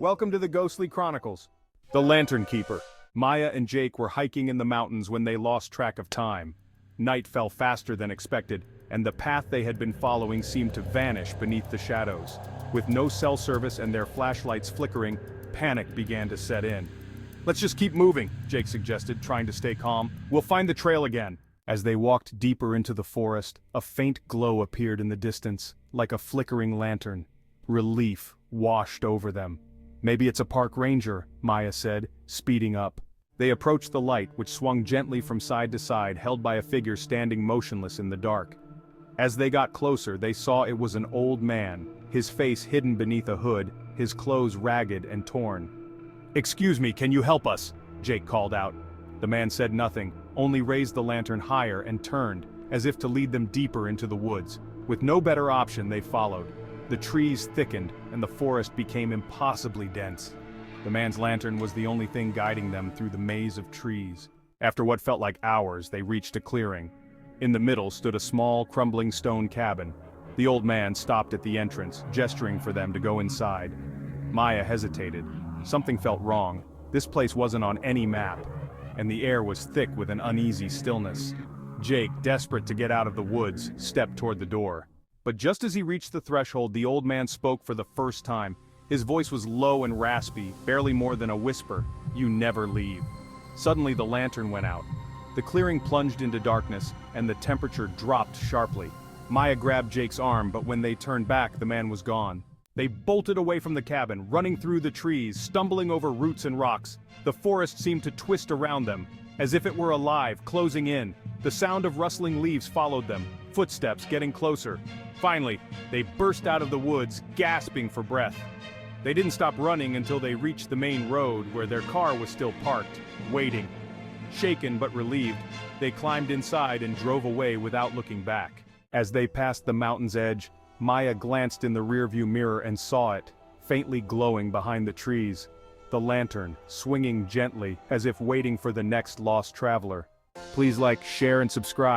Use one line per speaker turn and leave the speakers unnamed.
Welcome to the Ghostly Chronicles. The Lantern Keeper. Maya and Jake were hiking in the mountains when they lost track of time. Night fell faster than expected, and the path they had been following seemed to vanish beneath the shadows. With no cell service and their flashlights flickering, panic began to set in. "Let's just keep moving," Jake suggested, trying to stay calm. "We'll find the trail again." As they walked deeper into the forest, a faint glow appeared in the distance, like a flickering lantern. Relief washed over them. "Maybe it's a park ranger," Maya said, speeding up. They approached the light, which swung gently from side to side, held by a figure standing motionless in the dark. As they got closer, they saw it was an old man, his face hidden beneath a hood, his clothes ragged and torn. "Excuse me, can you help us?" Jake called out. The man said nothing, only raised the lantern higher and turned, as if to lead them deeper into the woods. With no better option, they followed. The trees thickened, and the forest became impossibly dense. The man's lantern was the only thing guiding them through the maze of trees. After what felt like hours, they reached a clearing. In the middle stood a small, crumbling stone cabin. The old man stopped at the entrance, gesturing for them to go inside. Maya hesitated. Something felt wrong. This place wasn't on any map, and the air was thick with an uneasy stillness. Jake, desperate to get out of the woods, stepped toward the door. But just as he reached the threshold, the old man spoke for the first time. His voice was low and raspy, barely more than a whisper. "You never leave." Suddenly the lantern went out. The clearing plunged into darkness, and the temperature dropped sharply. Maya grabbed Jake's arm, but when they turned back, the man was gone. They bolted away from the cabin, running through the trees, stumbling over roots and rocks. The forest seemed to twist around them, as if it were alive, closing in. The sound of rustling leaves followed them, footsteps getting closer. Finally, they burst out of the woods, gasping for breath. They didn't stop running until they reached the main road, where their car was still parked, waiting. Shaken but relieved, they climbed inside and drove away without looking back. As they passed the mountain's edge, Maya glanced in the rearview mirror and saw it, faintly glowing behind the trees. The lantern, swinging gently, as if waiting for the next lost traveler. Please like, share, and subscribe.